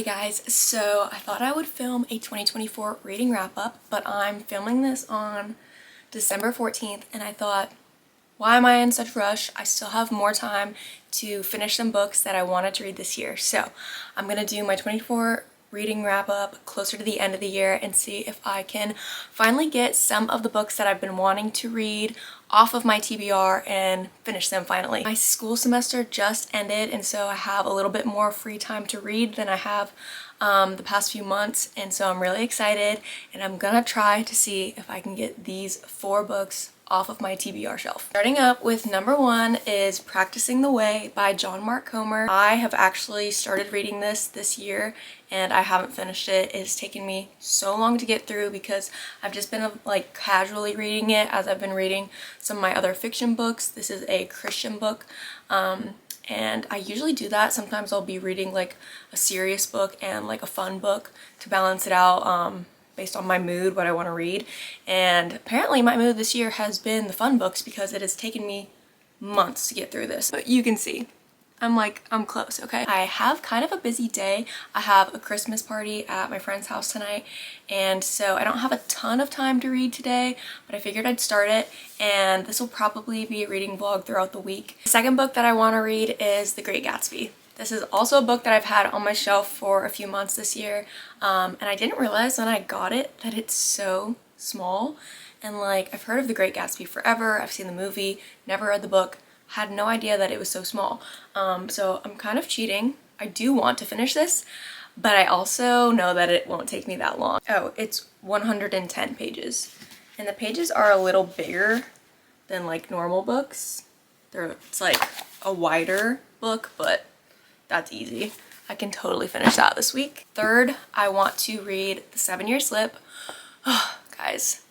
guys, so I thought I would film a 2024 reading wrap-up, but I'm filming this on December 14th, and I thought, why am I in such a rush? I still have more time to finish some books that I wanted to read this year. So I'm gonna do my 24 reading wrap-up closer to the end of the year and see if I can finally get some of the books that I've been wanting to read off of my TBR and finish them finally. My school semester just ended, and so I have a little bit more free time to read than I have the past few months, and so I'm really excited, and I'm gonna try to see if I can get these 4 books off of my TBR shelf. Starting up with number 1 is Practicing the Way by John Mark Comer. I have actually started reading this year and I haven't finished it. It has taken me so long to get through because I've just been like casually reading it as I've been reading some of my other fiction books. This is a Christian book and I usually do that. Sometimes I'll be reading like a serious book and like a fun book to balance it out based on my mood, what I want to read. And apparently my mood this year has been the fun books because it has taken me months to get through this. But you can see, I'm close, okay? I have kind of a busy day. I have a Christmas party at my friend's house tonight, and so I don't have a ton of time to read today, but I figured I'd start it, and this will probably be a reading vlog throughout the week. The second book that I want to read is The Great Gatsby. This is also a book that I've had on my shelf for a few months this year, and I didn't realize when I got it that it's so small. And like, I've heard of The Great Gatsby forever, I've seen the movie, never read the book, had no idea that it was so small. So I'm kind of cheating. I do want to finish this, but I also know that it won't take me that long. Oh, it's 110 pages, and the pages are a little bigger than like normal books. It's like a wider book, but that's easy. I can totally finish that this week. Third, I want to read The 7-Year Slip. Oh, guys,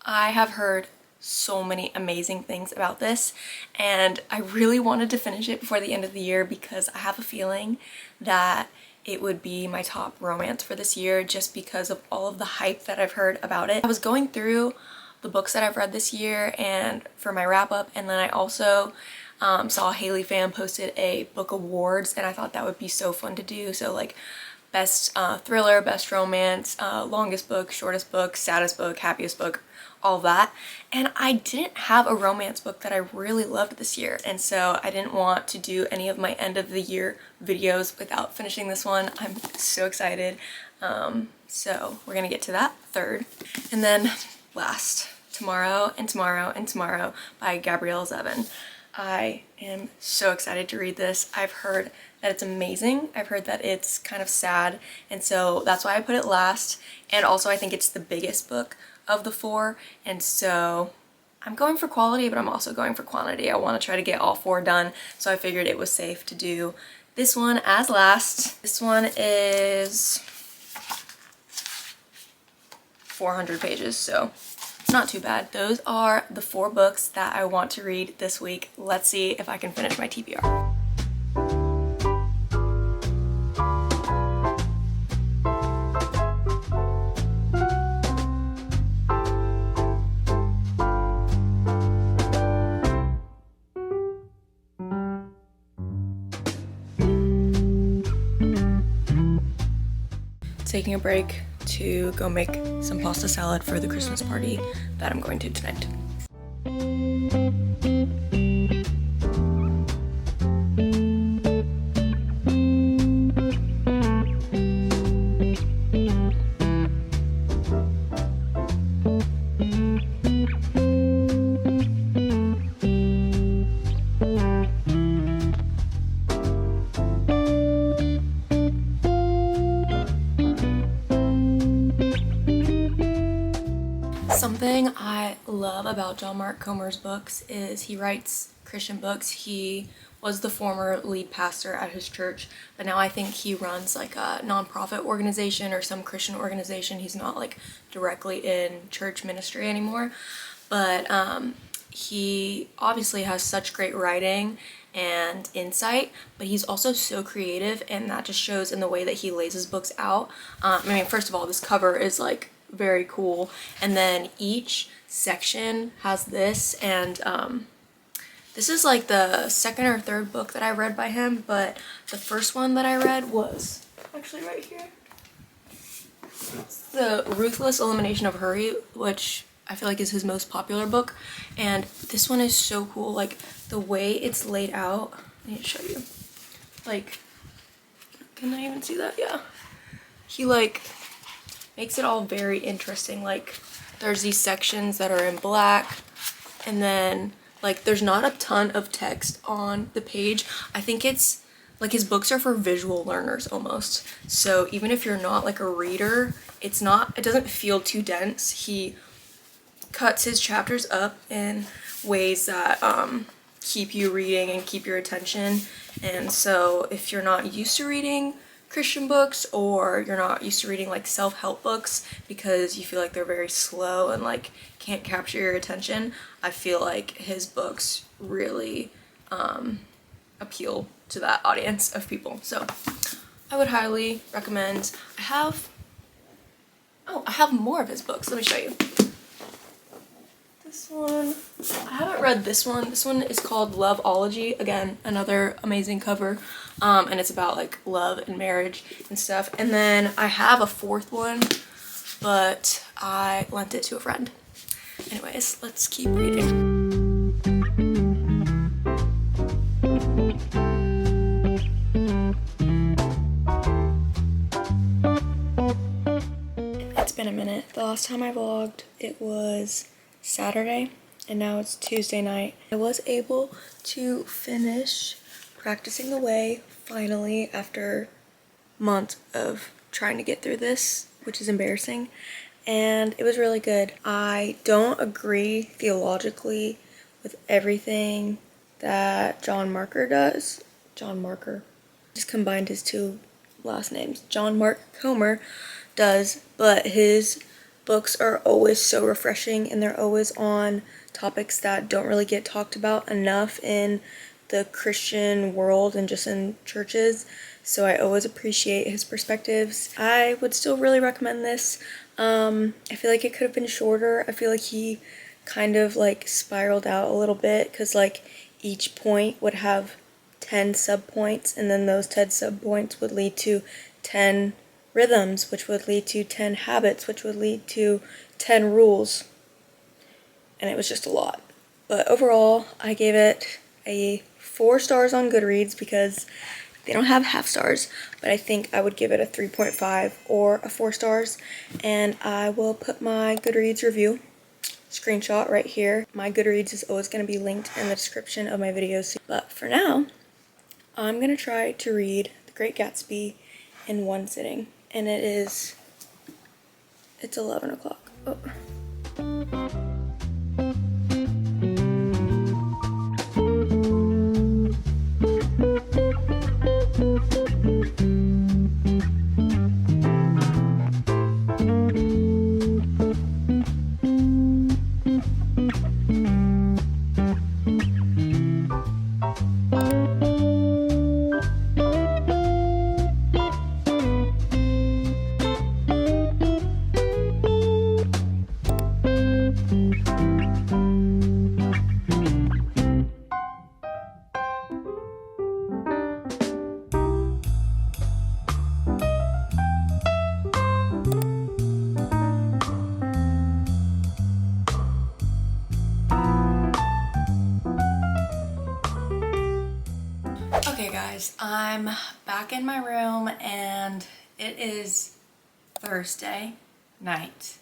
I have heard so many amazing things about this, and I really wanted to finish it before the end of the year because I have a feeling that it would be my top romance for this year just because of all of the hype that I've heard about it. I was going through the books that I've read this year and for my wrap-up, and then I also saw Haley Fan posted a book awards, and I thought that would be so fun to do. So like best thriller, best romance, longest book, shortest book, saddest book, happiest book, all of that. And I didn't have a romance book that I really loved this year, and so I didn't want to do any of my end of the year videos without finishing this one. I'm so excited. So we're gonna get to that third. And then last, Tomorrow and Tomorrow and Tomorrow by Gabrielle Zevin. I am so excited to read this. I've heard that it's amazing. I've heard that it's kind of sad, and so that's why I put it last. And also I think it's the biggest book of the 4, and so I'm going for quality, but I'm also going for quantity. I want to try to get all 4 done, so I figured it was safe to do this one as last. This one is 400 pages, so it's not too bad. Those are the 4 books that I want to read this week. Let's see if I can finish my TBR. Taking a break to go make some pasta salad for the Christmas party that I'm going to tonight. Something I love about John Mark Comer's books is he writes Christian books. He was the former lead pastor at his church, but now I think he runs like a nonprofit organization or some Christian organization. He's not like directly in church ministry anymore, but he obviously has such great writing and insight, but he's also so creative, and that just shows in the way that he lays his books out. I mean, first of all, this cover is like very cool, and then each section has this, and this is like the second or third book that I read by him, but the first one that I read was actually right here. It's The Ruthless Elimination of Hurry, which I feel like is his most popular book. And this one is so cool. Like, the way it's laid out. I need to show you. Like, can I even see that? Yeah. He, like, makes it all very interesting. Like, there's these sections that are in black. And then, like, there's not a ton of text on the page. I think it's, like, his books are for visual learners almost. So even if you're not, like, a reader, it doesn't feel too dense. He cuts his chapters up in ways that keep you reading and keep your attention. And so if you're not used to reading Christian books, or you're not used to reading like self-help books because you feel like they're very slow and like can't capture your attention, I feel like his books really appeal to that audience of people. So I would highly recommend. I have more of his books. Let me show you. This one, I haven't read this one. This one is called Loveology. Again, another amazing cover. And it's about like love and marriage and stuff. And then I have a fourth one, but I lent it to a friend. Anyways, let's keep reading. It's been a minute. The last time I vlogged, it was Saturday, and now it's Tuesday night. I was able to finish Practicing the Way finally after months of trying to get through this, which is embarrassing, and it was really good. I don't agree theologically with everything that John Marker does. John Marker. Just combined his two last names. John Mark Comer does, but his books are always so refreshing, and they're always on topics that don't really get talked about enough in the Christian world and just in churches. So I always appreciate his perspectives. I would still really recommend this. I feel like it could have been shorter. I feel like he kind of like spiraled out a little bit, because like each point would have 10 subpoints, and then those 10 subpoints would lead to 10 rhythms, which would lead to 10 habits, which would lead to 10 rules. And it was just a lot. But overall, I gave it a 4 stars on Goodreads because they don't have half stars, but I think I would give it a 3.5 or a 4 stars. And I will put my Goodreads review screenshot right here. My Goodreads is always going to be linked in the description of my videos. But for now, I'm going to try to read The Great Gatsby in one sitting. And it's 11 o'clock. Oh. Okay guys, I'm back in my room and it is Thursday night.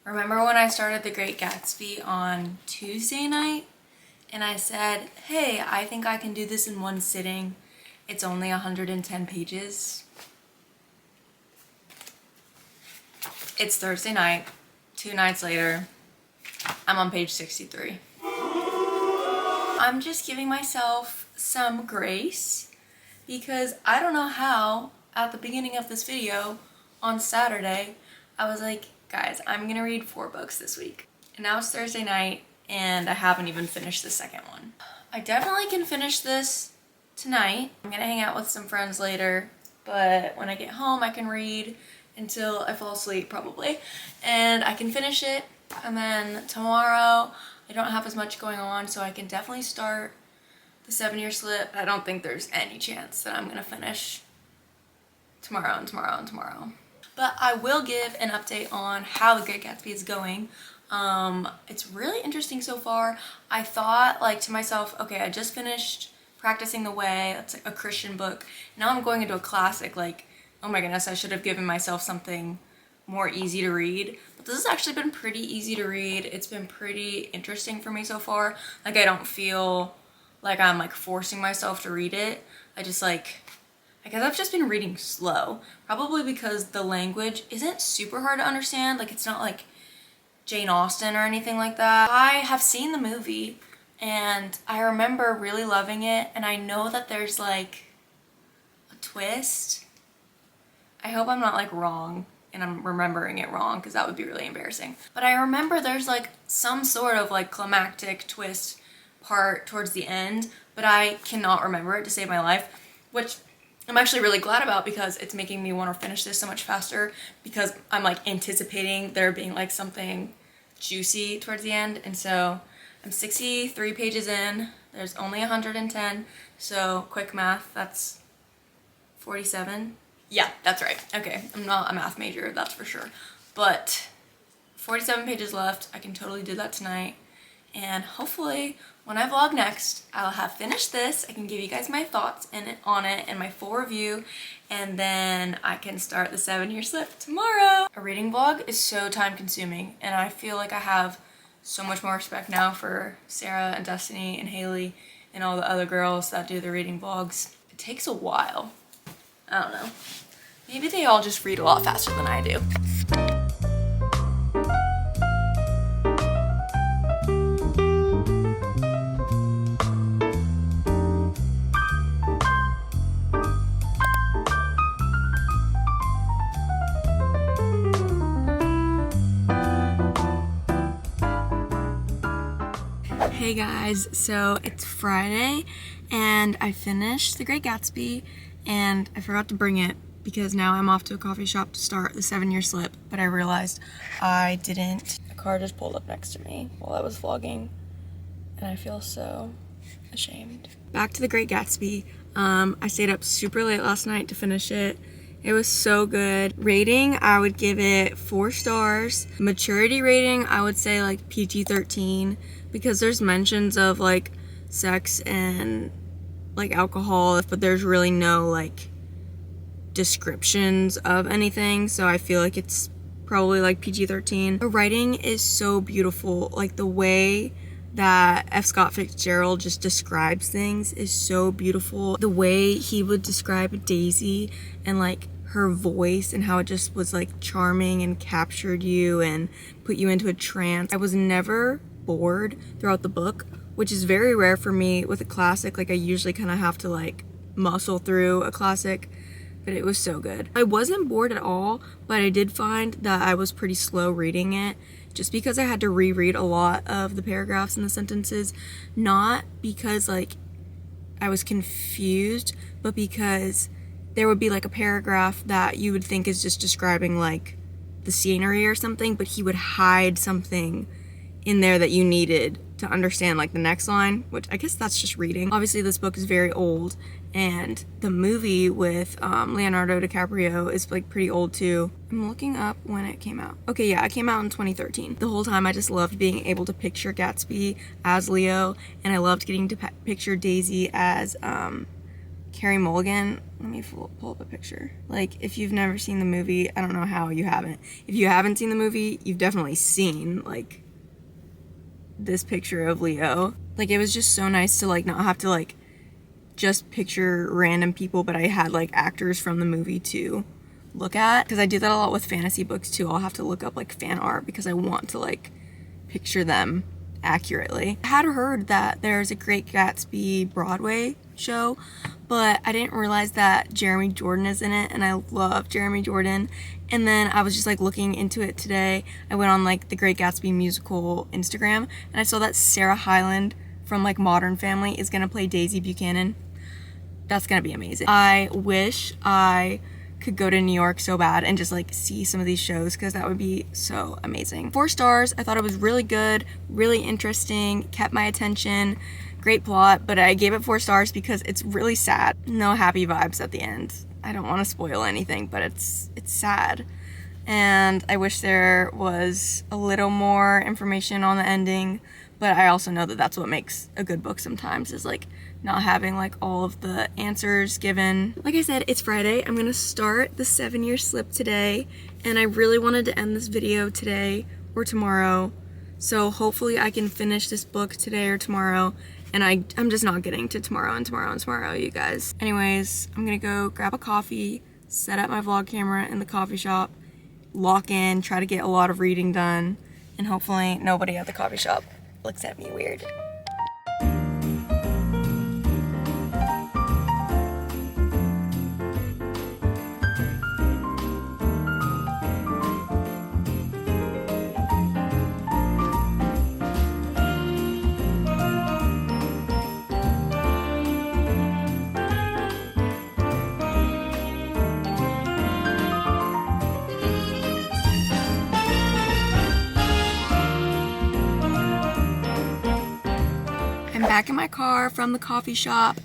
Remember when I started The Great Gatsby on Tuesday night and I said, hey, I think I can do this in one sitting. It's only 110 pages. It's Thursday night, 2 nights later, I'm on page 63. I'm just giving myself some grace because I don't know how at the beginning of this video on Saturday I was like, guys, I'm gonna read 4 books this week. And now it's Thursday night and I haven't even finished the second one. I definitely can finish this tonight. I'm gonna hang out with some friends later, but when I get home I can read until I fall asleep probably, and I can finish it, and then tomorrow I don't have as much going on, so I can definitely start the 7-Year Slip. I don't think there's any chance that I'm gonna finish tomorrow and tomorrow and tomorrow. But I will give an update on how The Great Gatsby is going. It's really interesting so far. I thought like to myself, okay, I just finished Practicing the Way. That's like a Christian book. Now I'm going into a classic. Like, oh my goodness, I should have given myself something more easy to read. But this has actually been pretty easy to read. It's been pretty interesting for me so far. Like, I don't feel like I'm like forcing myself to read it. I guess I've just been reading slow, probably because the language isn't super hard to understand. Like, it's not like Jane Austen or anything like that. I have seen the movie and I remember really loving it, and I know that there's like a twist. I hope I'm not like wrong and I'm remembering it wrong, because that would be really embarrassing. But I remember there's like some sort of like climactic twist part towards the end, but I cannot remember it to save my life, which I'm actually really glad about, because it's making me want to finish this so much faster, because I'm like anticipating there being like something juicy towards the end. And so I'm 63 pages in, there's only 110, so quick math, that's 47. Yeah, that's right. Okay, I'm not a math major, that's for sure, but 47 pages left. I can totally do that tonight, and hopefully when I vlog next, I'll have finished this. I can give you guys my thoughts on it and my full review, and then I can start the 7-year slip tomorrow. A reading vlog is so time consuming, and I feel like I have so much more respect now for Sarah and Destiny and Haley and all the other girls that do the reading vlogs. It takes a while. I don't know. Maybe they all just read a lot faster than I do. Hey guys, so it's Friday and I finished The Great Gatsby, and I forgot to bring it because now I'm off to a coffee shop to start the 7-year slip, but I realized I didn't. A car just pulled up next to me while I was vlogging and I feel so ashamed. Back to The Great Gatsby. I stayed up super late last night to finish it. It was so good. Rating, I would give it 4 stars. Maturity rating, I would say like PG-13, because there's mentions of like sex and like alcohol, but there's really no like descriptions of anything, so I feel like it's probably like PG-13. The writing is so beautiful. Like the way that F. Scott Fitzgerald just describes things is so beautiful. The way he would describe Daisy and like her voice and how it just was like charming and captured you and put you into a trance. I was never bored throughout the book, which is very rare for me with a classic. Like I usually kind of have to like muscle through a classic, but it was so good. I wasn't bored at all, but I did find that I was pretty slow reading it, just because I had to reread a lot of the paragraphs and the sentences, not because like I was confused, but because there would be like a paragraph that you would think is just describing like the scenery or something, but he would hide something in there that you needed to understand like the next line, which I guess that's just reading. Obviously this book is very old, and the movie with Leonardo DiCaprio is like pretty old too. I'm looking up when it came out. Okay, yeah, it came out in 2013. The whole time I just loved being able to picture Gatsby as Leo, and I loved getting to picture Daisy as Carey Mulligan. Let me pull up a picture. Like, if you've never seen the movie, I don't know how you haven't. If you haven't seen the movie, you've definitely seen like this picture of Leo. Like, it was just so nice to like not have to like just picture random people, but I had like actors from the movie to look at, because I do that a lot with fantasy books too. I'll have to look up like fan art because I want to like picture them accurately. I had heard that there's a Great Gatsby Broadway show, but I didn't realize that Jeremy Jordan is in it, and I love Jeremy Jordan. And then I was just like looking into it today. I went on like the Great Gatsby musical Instagram, and I saw that Sarah Hyland from like Modern Family is gonna play Daisy Buchanan. That's gonna be amazing. I wish I could go to New York so bad and just like see some of these shows, because that would be so amazing. 4 stars. I thought it was really good, really interesting, kept my attention, great plot, but I gave it 4 stars because it's really sad. No happy vibes at the end. I don't want to spoil anything, but it's sad. And I wish there was a little more information on the ending, but I also know that that's what makes a good book sometimes, is like not having like all of the answers given. Like I said, it's Friday. I'm gonna start the 7-year slip today, and I really wanted to end this video today or tomorrow. So hopefully I can finish this book today or tomorrow, and I'm just not getting to tomorrow and tomorrow and tomorrow, you guys. Anyways, I'm gonna go grab a coffee, set up my vlog camera in the coffee shop, lock in, try to get a lot of reading done, and hopefully nobody at the coffee shop looks at me weird. Back in my car from the coffee shop,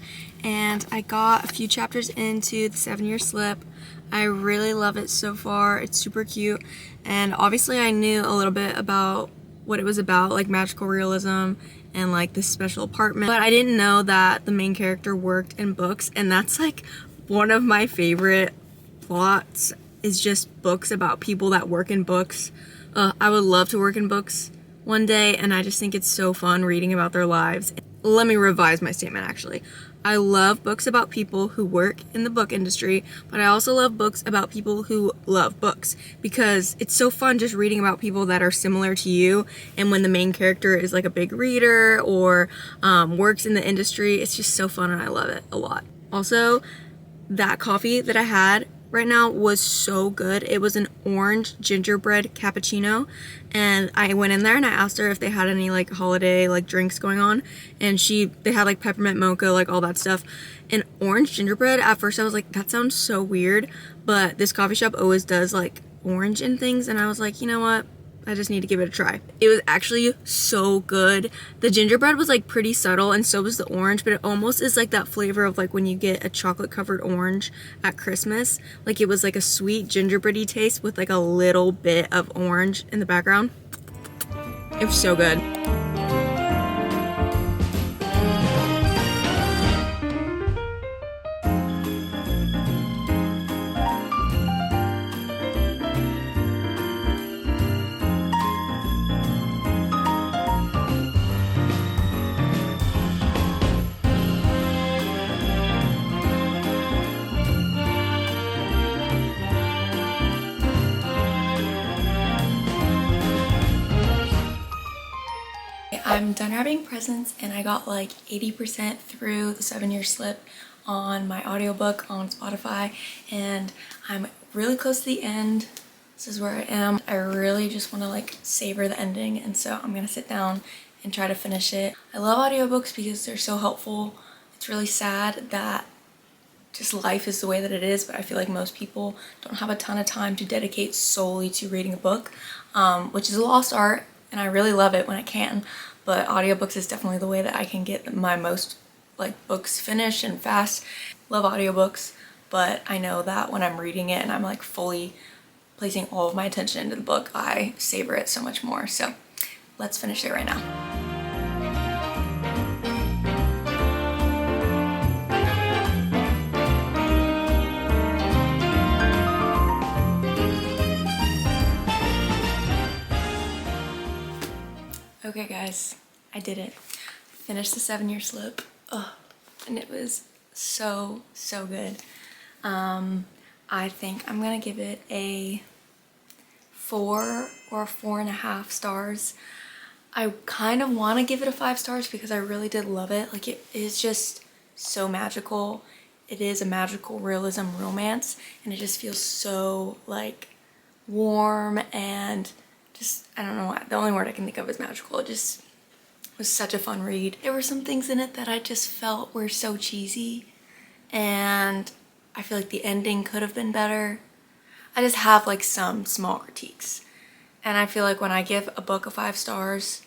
and I got a few chapters into the 7-year slip. I really love it so far. It's super cute, and obviously I knew a little bit about what it was about, like magical realism and like this special apartment, but I didn't know that the main character worked in books, and that's like one of my favorite plots, is just books about people that work in books. I would love to work in books one day, and I just think it's so fun reading about their lives. Let me revise my statement actually. I love books about people who work in the book industry, but I also love books about people who love books, because it's so fun just reading about people that are similar to you, and when the main character is like a big reader or works in the industry, it's just so fun and I love it a lot. Also, that coffee that I had right now was so good. It was an orange gingerbread cappuccino, and I went in there and I asked her if they had any like holiday like drinks going on, and they had like peppermint mocha, like all that stuff. And orange gingerbread, at first I was like, that sounds so weird, but this coffee shop always does like orange and things, and I was like, you know what, I just need to give it a try. It was actually so good. The gingerbread was like pretty subtle, and so was the orange, but it almost is like that flavor of like when you get a chocolate covered orange at Christmas. Like it was like a sweet gingerbready taste with like a little bit of orange in the background. It was so good. I'm done wrapping presents, and I got like 80% through the 7-year slip on my audiobook on Spotify, and I'm really close to the end. This is where I am. I really just want to like savor the ending, and so I'm gonna sit down and try to finish it. I love audiobooks because they're so helpful. It's really sad that just life is the way that it is, but I feel like most people don't have a ton of time to dedicate solely to reading a book, which is a lost art, and I really love it when I can. But audiobooks is definitely the way that I can get my most like books finished and fast. Love audiobooks, but I know that when I'm reading it and I'm like fully placing all of my attention into the book, I savor it so much more. So let's finish it right now. Okay guys, I did it. Finished the 7-year slip. Oh, and it was so good. I think I'm gonna give it a 4 or 4.5 stars. I kind of want to give it a 5 stars because I really did love it. Like, it is just so magical. It is a magical realism romance, and it just feels so like warm and just, I don't know, the only word I can think of is magical. It just was such a fun read. There were some things in it that I just felt were so cheesy, and I feel like the ending could have been better. I just have like some small critiques, and I feel like when I give a book a 5 stars,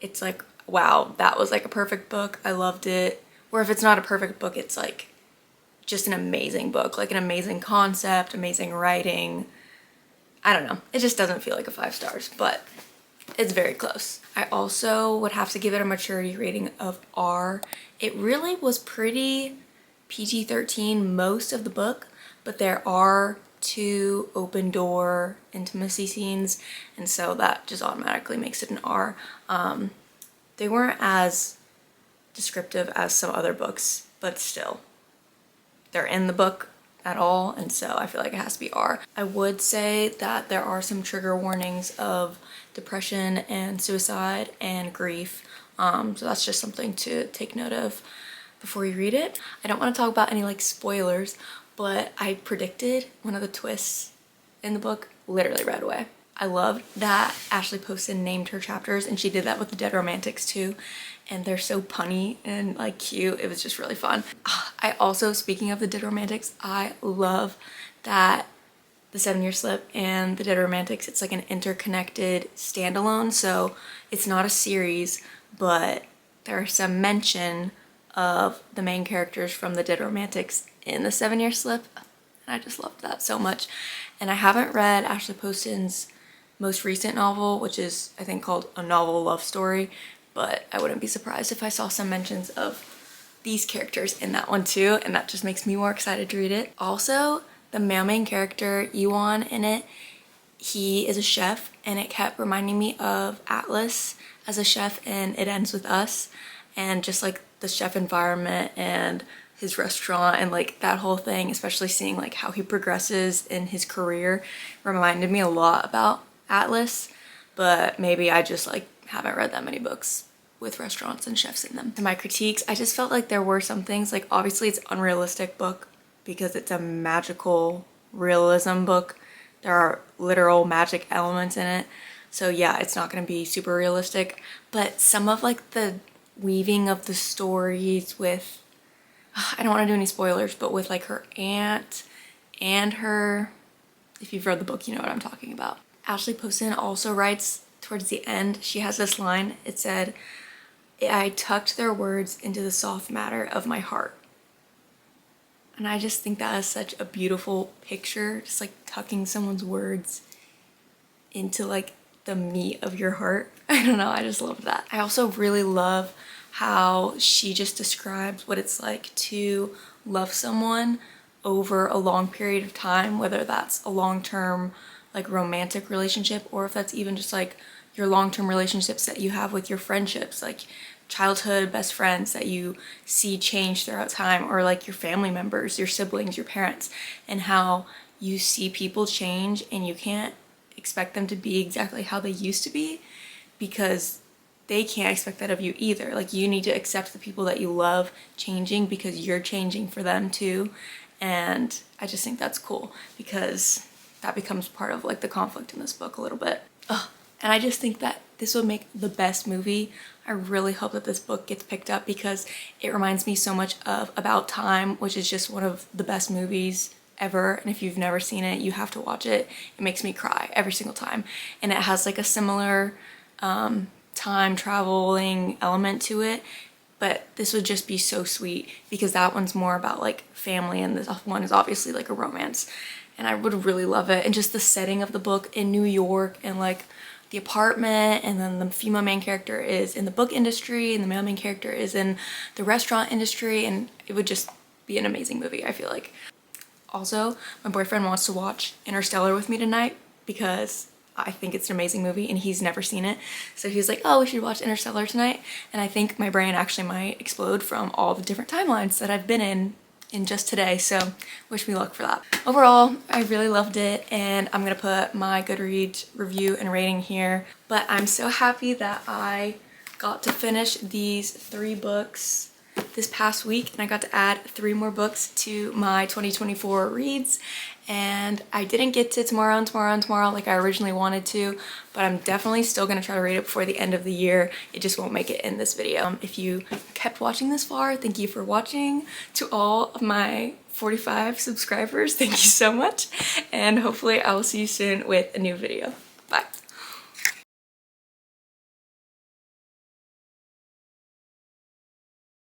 it's like, wow, that was like a perfect book, I loved it. Or if it's not a perfect book, it's like just an amazing book, like an amazing concept, amazing writing. I don't know, it just doesn't feel like a 5 stars, but it's very close. I also would have to give it a maturity rating of R. It really was pretty PG-13 most of the book, but there are 2 open door intimacy scenes, and so that just automatically makes it an R. They weren't as descriptive as some other books, but still, they're in the book at all, and so I feel like it has to be R. I would say that there are some trigger warnings of depression and suicide and grief, so that's just something to take note of before you read it. I don't want to talk about any like spoilers, but I predicted one of the twists in the book literally right away. I loved that Ashley Poston named her chapters, and she did that with the Dead Romantics too, and they're so punny and like cute. It was just really fun. I also, speaking of the Dead Romantics, I love that the 7 Year Slip and the Dead Romantics, it's like an interconnected standalone, so it's not a series, but there's some mention of the main characters from the Dead Romantics in the 7 Year Slip, and I just loved that so much. And I haven't read Ashley Poston's most recent novel, which is I think called A Novel Love Story, but I wouldn't be surprised if I saw some mentions of these characters in that one too, and that just makes me more excited to read it. Also, the male main character, Yuan, in it, he is a chef, and it kept reminding me of Atlas as a chef in It Ends With Us, and just like the chef environment and his restaurant and like that whole thing, especially seeing like how he progresses in his career, reminded me a lot about Atlas, but maybe I just like haven't read that many books with restaurants and chefs in them. To my critiques, I just felt like there were some things, like obviously it's an unrealistic book because it's a magical realism book. There are literal magic elements in it, so yeah, it's not going to be super realistic, but some of like the weaving of the stories with, I don't want to do any spoilers, but with like her aunt and her, if you've read the book you know what I'm talking about. Ashley Poston also writes towards the end, she has this line, it said, "I tucked their words into the soft matter of my heart." And I just think that is such a beautiful picture, just like tucking someone's words into like the meat of your heart. I don't know, I just love that. I also really love how she just describes what it's like to love someone over a long period of time, whether that's a long-term like romantic relationship, or if that's even just like your long-term relationships that you have with your friendships, like childhood best friends that you see change throughout time, or like your family members, your siblings, your parents, and how you see people change and you can't expect them to be exactly how they used to be because they can't expect that of you either. Like you need to accept the people that you love changing because you're changing for them too. And I just think that's cool because that becomes part of like the conflict in this book a little bit. And I just think that this would make the best movie. I really hope that this book gets picked up because it reminds me so much of About Time, which is just one of the best movies ever. And if you've never seen it, you have to watch it. It makes me cry every single time. And it has like a similar time traveling element to it, but this would just be so sweet because that one's more about like family and this one is obviously like a romance, and I would really love it. And just the setting of the book in New York and like the apartment, and then the female main character is in the book industry and the male main character is in the restaurant industry, and it would just be an amazing movie, I feel like. Also, my boyfriend wants to watch Interstellar with me tonight because I think it's an amazing movie and he's never seen it. So he was like, oh, we should watch Interstellar tonight. And I think my brain actually might explode from all the different timelines that I've been in just today. So wish me luck for that. Overall, I really loved it, and I'm gonna put my Goodreads review and rating here. But I'm so happy that I got to finish these 3 books this past week, and I got to add 3 more books to my 2024 reads. And I didn't get to tomorrow like I originally wanted to, but I'm definitely still gonna try to read it before the end of the year. It just won't make it in this video. If you kept watching this far, thank you for watching. To all of my 45 subscribers, thank you so much, and hopefully I will see you soon with a new video.